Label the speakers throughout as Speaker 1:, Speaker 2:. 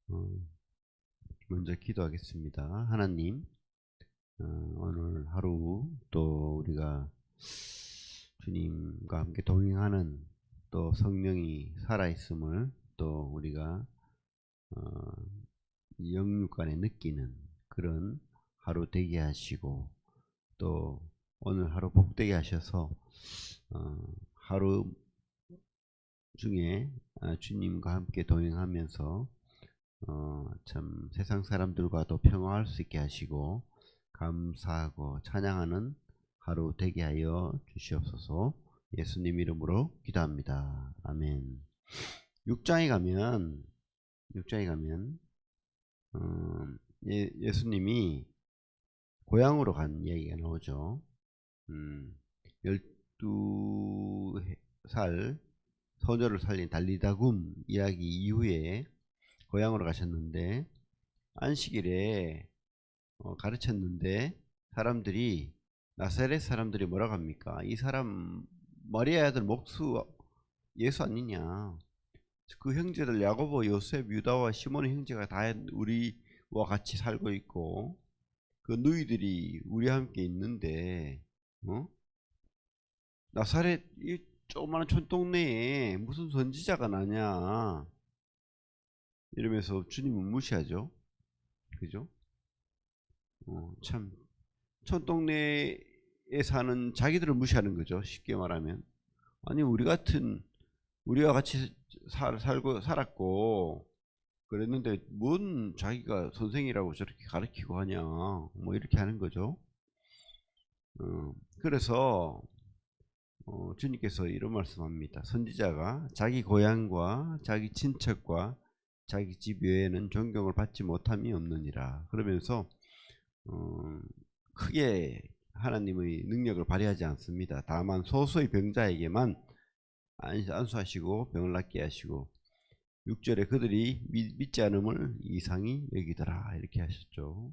Speaker 1: 어, 먼저 기도하겠습니다. 하나님, 오늘 하루 또 우리가 주님과 함께 동행하는 또 성령이 살아있음을 또 우리가 어, 영육간에 느끼는 그런 하루 되게 하시고 또 오늘 하루 복되게 하셔서 하루 중에 주님과 함께 동행하면서 참 세상 사람들과도 평화할 수 있게 하시고 감사하고 찬양하는 하루 되게 하여 주시옵소서. 예수님 이름으로 기도합니다. 아멘. 6장에 가면 6장에 가면 예수님이 고향으로 간 이야기가 나오죠. 12살 소녀를 살린 달리다굼 이야기 이후에 고향으로 가셨는데 안식일에 가르쳤는데 사람들이 나사렛 사람들이 뭐라고 합니까? 이 사람 마리아 아들 목수 예수 아니냐? 그 형제들 야고보, 요셉, 유다와 시몬의 형제가 다 우리와 같이 살고 있고 그 너희들이 우리와 함께 있는데 나사렛 이 조그마한 촌동네에 무슨 선지자가 나냐? 이러면서 주님은 무시하죠. 그죠? 참 촌동네에 사는 자기들을 무시하는 거죠. 쉽게 말하면. 아니 우리와 같이 살고 살았고 그랬는데 뭔 자기가 선생이라고 저렇게 가르치고 하냐 뭐 이렇게 하는 거죠. 그래서 주님께서 이런 말씀합니다. 선지자가 자기 고향과 자기 친척과 자기 집 외에는 존경을 받지 못함이 없느니라. 그러면서 크게 하나님의 능력을 발휘하지 않습니다. 다만 소수의 병자에게만 안수하시고 병을 낫게 하시고 6절에 그들이 믿지 않음을 이상히 여기더라 이렇게 하셨죠.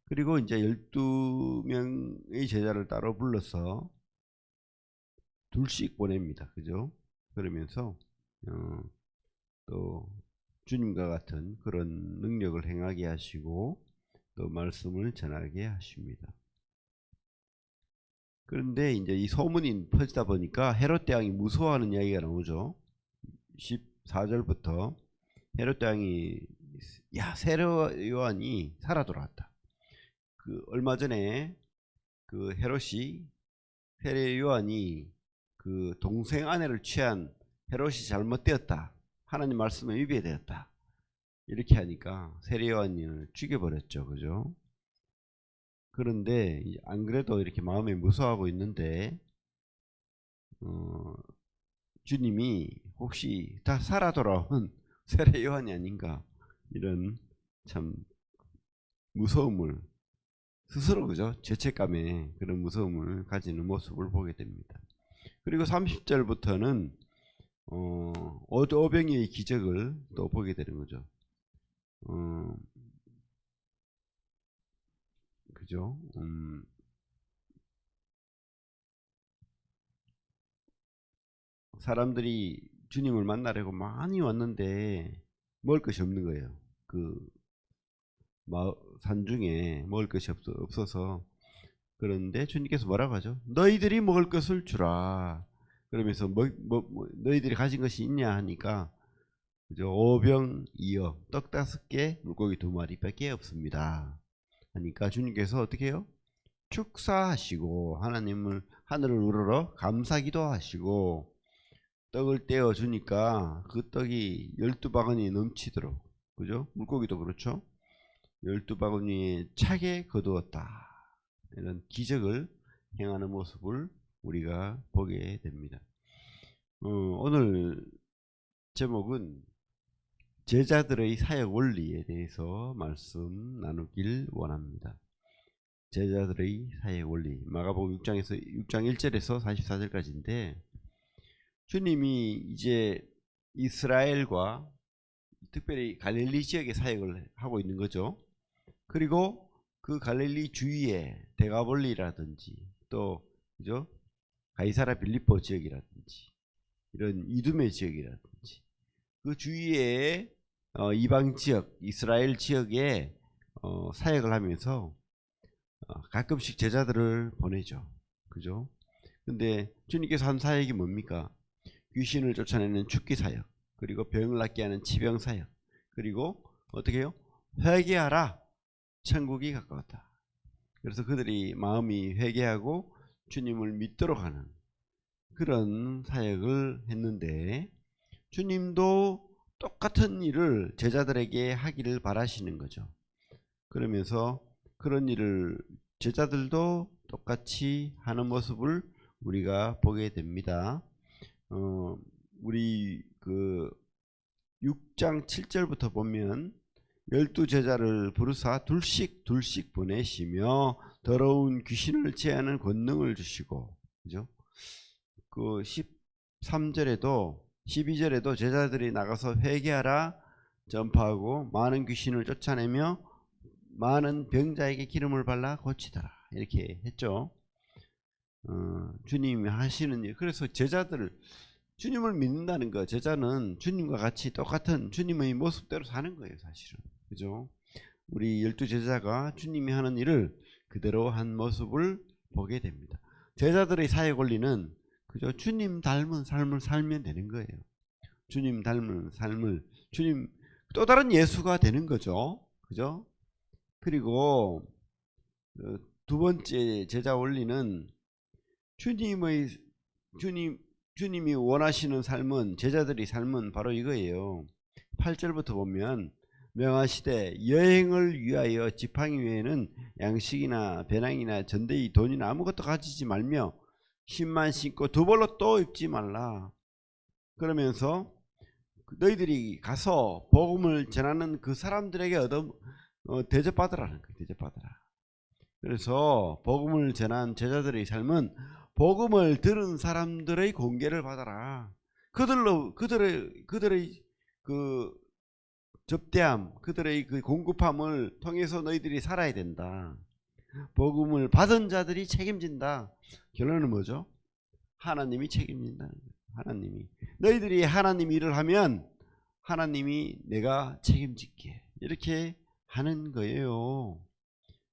Speaker 1: 그리고 이제 12명의 제자를 따로 불러서 둘씩 보냅니다. 그죠? 그러면서 또 주님과 같은 그런 능력을 행하게 하시고 또 말씀을 전하게 하십니다. 그런데 이제 이 소문이 퍼지다 보니까 헤롯 대왕이 무서워하는 이야기가 나오죠. 14절부터 헤롯 대왕이 세례 요한이 살아 돌아왔다. 그 얼마 전에 그 헤롯이 세례 요한이 그 동생 아내를 취한 헤롯이 잘못되었다. 하나님 말씀에 위배되었다. 이렇게 하니까 세례 요한을 죽여버렸죠. 그죠? 그런데 안 그래도 이렇게 마음에 무서워하고 있는데 주님이 혹시 다 살아 돌아온 세례 요한이 아닌가 이런 참 무서움을 스스로 그죠 죄책감에 그런 무서움을 가지는 모습을 보게 됩니다. 그리고 30절부터는 오병이의 기적을 또 보게 되는 거죠. 그죠? 사람들이 주님을 만나려고 많이 왔는데 먹을 것이 없는 거예요. 그 산중에 먹을 것이 없어서 그런데 주님께서 뭐라고 하죠? 너희들이 먹을 것을 주라. 그러면서 너희들이 가진 것이 있냐 하니까 그죠? 오병 이어 떡 5개 물고기 2마리밖에 없습니다. 하니까 주님께서 어떻게 해요? 축사하시고 하늘을 우러러 감사기도 하시고 떡을 떼어 주니까 그 떡이 12바구니 넘치도록 그죠? 물고기도 그렇죠? 12바구니에 차게 거두었다. 이런 기적을 행하는 모습을 우리가 보게 됩니다. 오늘 제목은 제자들의 사역 원리에 대해서 말씀 나누길 원합니다. 제자들의 사역 원리 마가복음 6장 1절에서 44절까지인데 주님이 이제 이스라엘과 특별히 갈릴리 지역의 사역을 하고 있는 거죠. 그리고 그 갈릴리 주위에 데가볼리라든지 또 그죠? 가이사라 빌립보 지역이라든지 이런 이두메 지역이라든지 그 주위에 이방 지역, 이스라엘 지역에 사역을 하면서 가끔씩 제자들을 보내죠. 그죠? 근데 주님께서 한 사역이 뭡니까? 귀신을 쫓아내는 죽기 사역, 그리고 병을 낫게 하는 치병 사역, 그리고 어떻게 해요? 회개하라, 천국이 가까웠다. 그래서 그들이 마음이 회개하고 주님을 믿도록 하는 그런 사역을 했는데, 주님도 똑같은 일을 제자들에게 하기를 바라시는 거죠. 그러면서 그런 일을 제자들도 똑같이 하는 모습을 우리가 보게 됩니다. 우리 그 6장 7절부터 보면 12제자를 부르사 둘씩 보내시며 더러운 귀신을 제하는 권능을 주시고, 그죠? 그 13절에도 12절에도 제자들이 나가서 회개하라 전파하고 많은 귀신을 쫓아내며 많은 병자에게 기름을 발라 고치더라, 이렇게 했죠. 주님이 하시는 일. 그래서 제자들, 주님을 믿는다는 거, 제자는 주님과 같이 똑같은 주님의 모습대로 사는 거예요, 사실은. 그죠? 우리 12제자가 주님이 하는 일을 그대로 한 모습을 보게 됩니다. 제자들의 사역 원리는 그죠? 주님 닮은 삶을 살면 되는 거예요. 주님 닮은 삶을, 주님 또 다른 예수가 되는 거죠. 그죠? 그리고 두 번째 제자 원리는 주님이 원하시는 삶은, 제자들이 삶은 바로 이거예요. 8절부터 보면 명하시되 여행을 위하여 지팡이 외에는 양식이나 배낭이나 전대의 돈이나 아무것도 가지지 말며 신만 신고 두 벌로 또 입지 말라. 그러면서 너희들이 가서 복음을 전하는 그 사람들에게 대접받으라는 거예요. 대접받으라. 그래서 복음을 전한 제자들의 삶은 복음을 들은 사람들의 공개를 받아라. 그들의 그 접대함, 그들의 그 공급함을 통해서 너희들이 살아야 된다. 복음을 받은 자들이 책임진다. 결론은 뭐죠? 하나님이 책임진다는 거예요. 하나님이. 너희들이 하나님 일을 하면 하나님이 내가 책임질게, 이렇게 하는 거예요.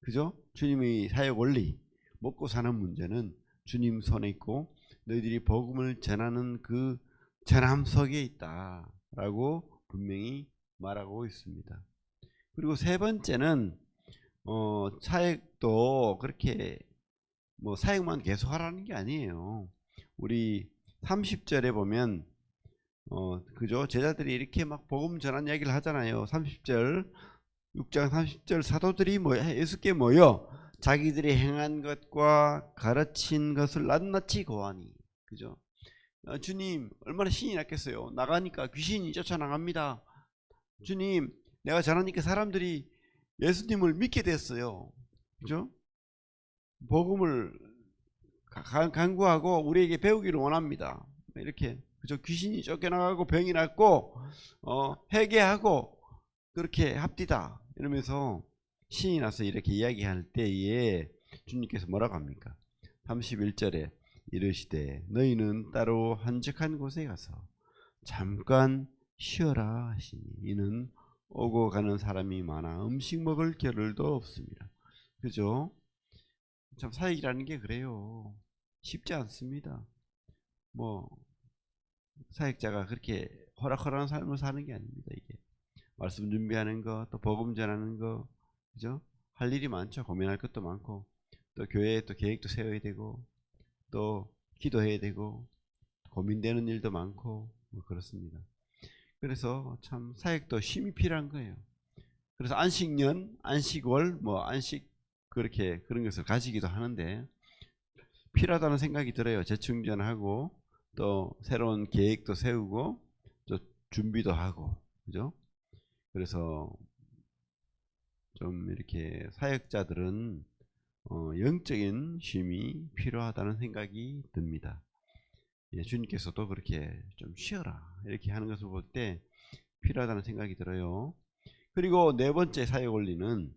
Speaker 1: 그죠? 주님의 사역 원리, 먹고 사는 문제는 주님 손에 있고 너희들이 복음을 전하는 그 전함 속에 있다라고 분명히 말하고 있습니다. 그리고 세 번째는 사역도 그렇게 뭐 사역만 계속 하라는 게 아니에요. 우리 30절에 보면 그죠? 제자들이 이렇게 막 복음 전한 이야기를 하잖아요. 30절, 6장 30절, 사도들이 예수께 모여 자기들이 행한 것과 가르친 것을 낱낱이 고하니, 그죠? 주님, 얼마나 신이 났겠어요. 나가니까 귀신이 쫓아나갑니다. 주님, 내가 전하니까 사람들이 예수님을 믿게 됐어요. 그죠? 복음을 간구하고 우리에게 배우기를 원합니다. 이렇게, 그죠? 귀신이 쫓겨나가고 병이 낫고 회개하고 그렇게 합디다, 이러면서 신이 나서 이렇게 이야기할 때에 주님께서 뭐라고 합니까? 31절에 이르시되 너희는 따로 한적한 곳에 가서 잠깐 쉬어라 하시니 이는 오고 가는 사람이 많아 음식 먹을 겨를도 없습니다. 그죠? 참 사역이라는 게 그래요. 쉽지 않습니다. 뭐 사역자가 그렇게 호락호락한 삶을 사는 게 아닙니다. 이게 말씀 준비하는 거, 또 복음 전하는 거, 그죠? 할 일이 많죠. 고민할 것도 많고, 또 교회에 또 계획도 세워야 되고, 또 기도해야 되고, 고민되는 일도 많고, 뭐 그렇습니다. 그래서 참 사역도 쉼이 필요한 거예요. 그래서 안식년, 안식월, 뭐 안식 그렇게 그런 것을 가지기도 하는데 필요하다는 생각이 들어요. 재충전하고 또 새로운 계획도 세우고 또 준비도 하고, 그죠? 그래서 좀 이렇게 사역자들은 영적인 쉼이 필요하다는 생각이 듭니다. 예, 주님께서도 그렇게 좀 쉬어라 이렇게 하는 것을 볼 때 필요하다는 생각이 들어요. 그리고 네 번째 사역 원리는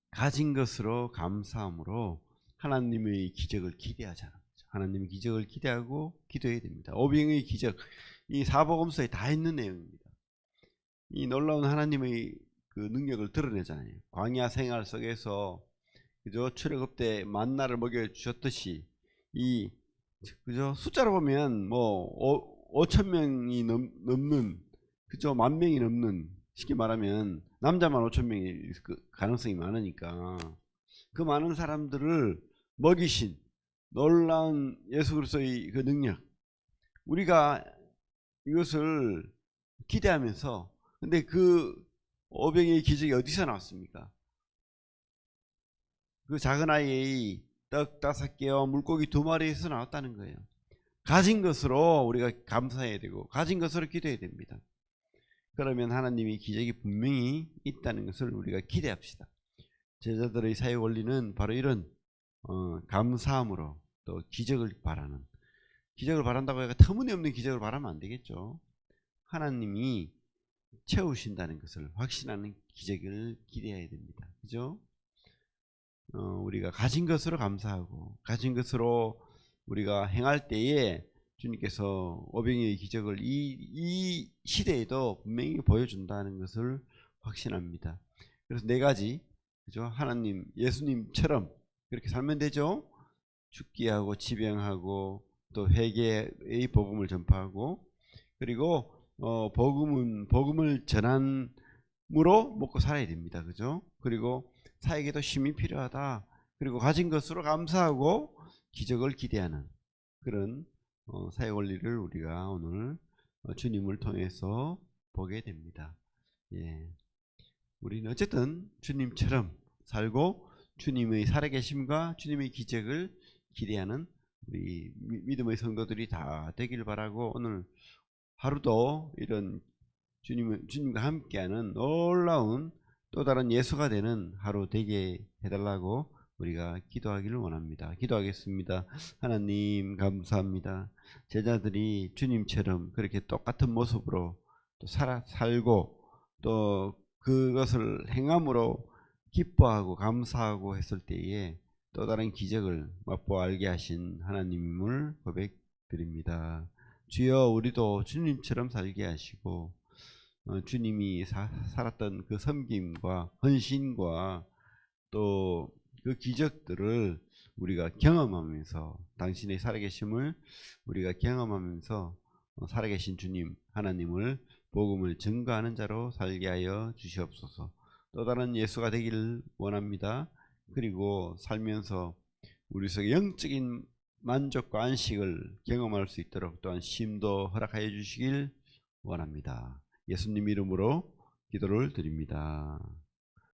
Speaker 1: 가진 것으로 감사함으로 하나님의 기적을 기대하자는 거죠. 하나님의 기적을 기대하고 기도해야 됩니다. 오병의 기적, 이 사복음서에 다 있는 내용입니다. 이 놀라운 하나님의 그 능력을 드러내잖아요. 광야 생활 속에서 그죠? 출애굽 때 만나를 먹여 주셨듯이 이 그죠? 숫자로 보면 뭐 5천 명이 넘는 그죠? 10,000명이 넘는, 쉽게 말하면 남자만 5천 명이 그 가능성이 많으니까 그 많은 사람들을 먹이신 놀라운 예수 그리스도의 그 능력, 우리가 이것을 기대하면서, 근데 그 오병이의 기적이 어디서 나왔습니까? 그 작은 아이의 떡 5개와 물고기 2마리에서 나왔다는 거예요. 가진 것으로 우리가 감사해야 되고 가진 것으로 기도해야 됩니다. 그러면 하나님이 기적이 분명히 있다는 것을 우리가 기대합시다. 제자들의 사역 원리는 바로 이런 감사함으로 또 기적을 바란다고 해서 터무니없는 기적을 바라면 안 되겠죠. 하나님이 채우신다는 것을 확신하는 기적을 기대해야 됩니다. 그죠? 우리가 가진 것으로 감사하고 가진 것으로 우리가 행할 때에 주님께서 오병이의 기적을 이 시대에도 분명히 보여준다는 것을 확신합니다. 그래서 4가지, 그죠? 하나님, 예수님처럼 그렇게 살면 되죠. 죽기하고 지병하고 또 회개의 복음을 전파하고, 그리고 복음을 전함으로 먹고 살아야 됩니다. 그죠? 그리고 사역에도 힘이 필요하다. 그리고 가진 것으로 감사하고 기적을 기대하는 그런 사역 원리를 우리가 오늘 주님을 통해서 보게 됩니다. 예. 우리는 어쨌든 주님처럼 살고 주님의 살아계심과 주님의 기적을 기대하는 우리 믿음의 성도들이 다 되길 바라고, 오늘 하루도 이런 주님과 함께하는 놀라운 또 다른 예수가 되는 하루 되게 해달라고 우리가 기도하기를 원합니다. 기도하겠습니다. 하나님 감사합니다. 제자들이 주님처럼 그렇게 똑같은 모습으로 또 살고 또 그것을 행함으로 기뻐하고 감사하고 했을 때에 또 다른 기적을 맛보아 알게 하신 하나님을 고백드립니다. 주여, 우리도 주님처럼 살게 하시고 주님이 살았던 그 섬김과 헌신과 또 그 기적들을 우리가 경험하면서, 당신의 살아계심을 우리가 경험하면서 살아계신 주님 하나님을 복음을 증거하는 자로 살게 하여 주시옵소서. 또 다른 예수가 되기를 원합니다. 그리고 살면서 우리 속에 영적인 만족과 안식을 경험할 수 있도록 또한 쉼도 허락하여 주시길 원합니다. 예수님 이름으로 기도를 드립니다.